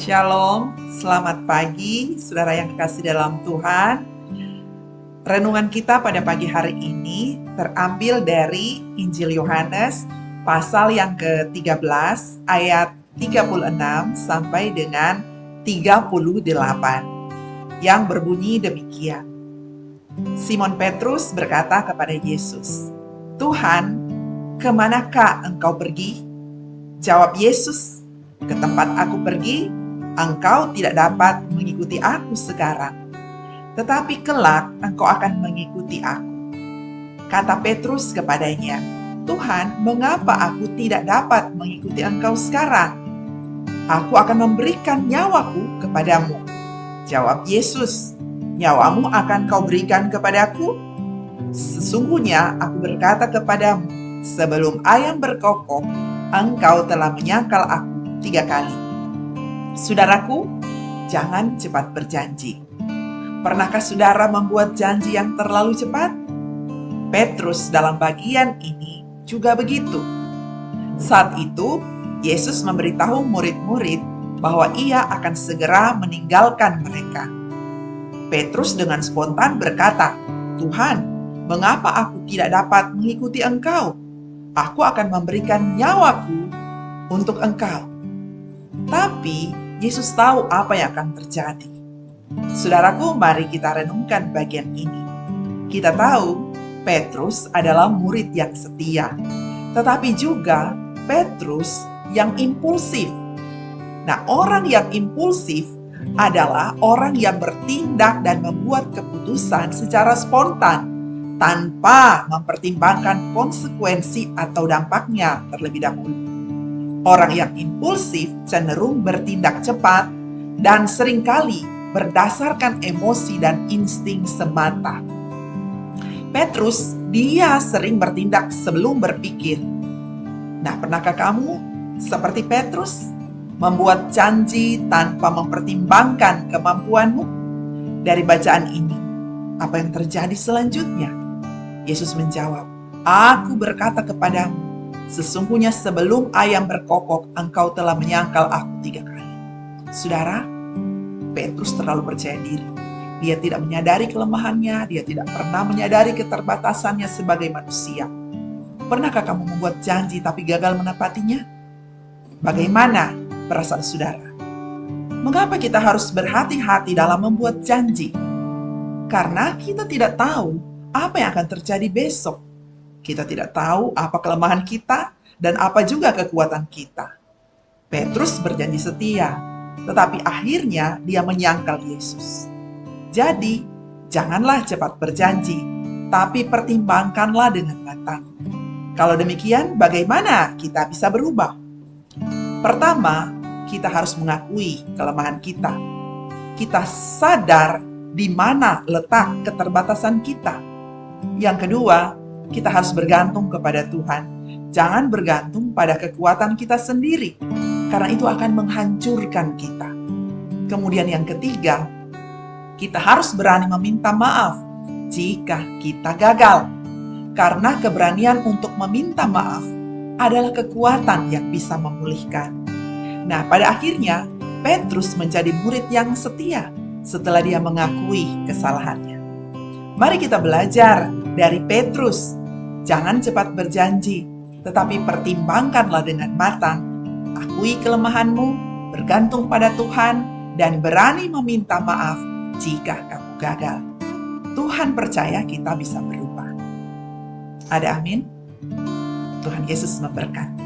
Shalom, selamat pagi saudara yang kekasih dalam Tuhan. Renungan kita pada pagi hari ini terambil dari Injil Yohanes pasal yang ke-13 ayat 36 sampai dengan 38 yang berbunyi demikian. Simon Petrus berkata kepada Yesus, "Tuhan, kemanakah engkau pergi?" Jawab Yesus, "Ke tempat aku pergi, engkau tidak dapat mengikuti aku sekarang, tetapi kelak engkau akan mengikuti aku." Kata Petrus kepadanya, "Tuhan, mengapa aku tidak dapat mengikuti engkau sekarang? Aku akan memberikan nyawaku kepadamu." Jawab Yesus, "Nyawamu akan kau berikan kepadaku? Sesungguhnya aku berkata kepadamu, sebelum ayam berkokok, engkau telah menyangkal aku 3 kali." Saudaraku, jangan cepat berjanji. Pernahkah saudara membuat janji yang terlalu cepat? Petrus dalam bagian ini juga begitu. Saat itu, Yesus memberitahu murid-murid bahwa ia akan segera meninggalkan mereka. Petrus dengan spontan berkata, "Tuhan, mengapa aku tidak dapat mengikuti engkau? Aku akan memberikan nyawaku untuk engkau." Tapi Yesus tahu apa yang akan terjadi. Saudaraku, mari kita renungkan bagian ini. Kita tahu Petrus adalah murid yang setia, tetapi juga Petrus yang impulsif. Nah, orang yang impulsif adalah orang yang bertindak dan membuat keputusan secara spontan tanpa mempertimbangkan konsekuensi atau dampaknya terlebih dahulu. Orang yang impulsif cenderung bertindak cepat dan seringkali berdasarkan emosi dan insting semata. Petrus, dia sering bertindak sebelum berpikir. Nah, pernahkah kamu seperti Petrus? Membuat janji tanpa mempertimbangkan kemampuanmu? Dari bacaan ini, apa yang terjadi selanjutnya? Yesus menjawab, "Aku berkata kepadamu, sesungguhnya sebelum ayam berkokok, engkau telah menyangkal aku 3 kali." Saudara, Petrus terlalu percaya diri. Dia tidak menyadari kelemahannya, dia tidak pernah menyadari keterbatasannya sebagai manusia. Pernahkah kamu membuat janji tapi gagal menepatinya? Bagaimana perasaan saudara? Mengapa kita harus berhati-hati dalam membuat janji? Karena kita tidak tahu apa yang akan terjadi besok. Kita tidak tahu apa kelemahan kita dan apa juga kekuatan kita. Petrus berjanji setia, tetapi akhirnya dia menyangkal Yesus. Jadi, janganlah cepat berjanji, tapi pertimbangkanlah dengan matang. Kalau demikian, bagaimana kita bisa berubah? Pertama, kita harus mengakui kelemahan kita. Kita sadar di mana letak keterbatasan kita. Yang kedua, kita harus bergantung kepada Tuhan. Jangan bergantung pada kekuatan kita sendiri, karena itu akan menghancurkan kita. Kemudian yang ketiga, kita harus berani meminta maaf jika kita gagal. Karena keberanian untuk meminta maaf adalah kekuatan yang bisa memulihkan. Nah, pada akhirnya, Petrus menjadi murid yang setia setelah dia mengakui kesalahannya. Mari kita belajar dari Petrus. Jangan cepat berjanji, tetapi pertimbangkanlah dengan matang. Akui kelemahanmu, bergantung pada Tuhan, dan berani meminta maaf jika kamu gagal. Tuhan percaya kita bisa berubah. Ada amin? Tuhan Yesus memberkati.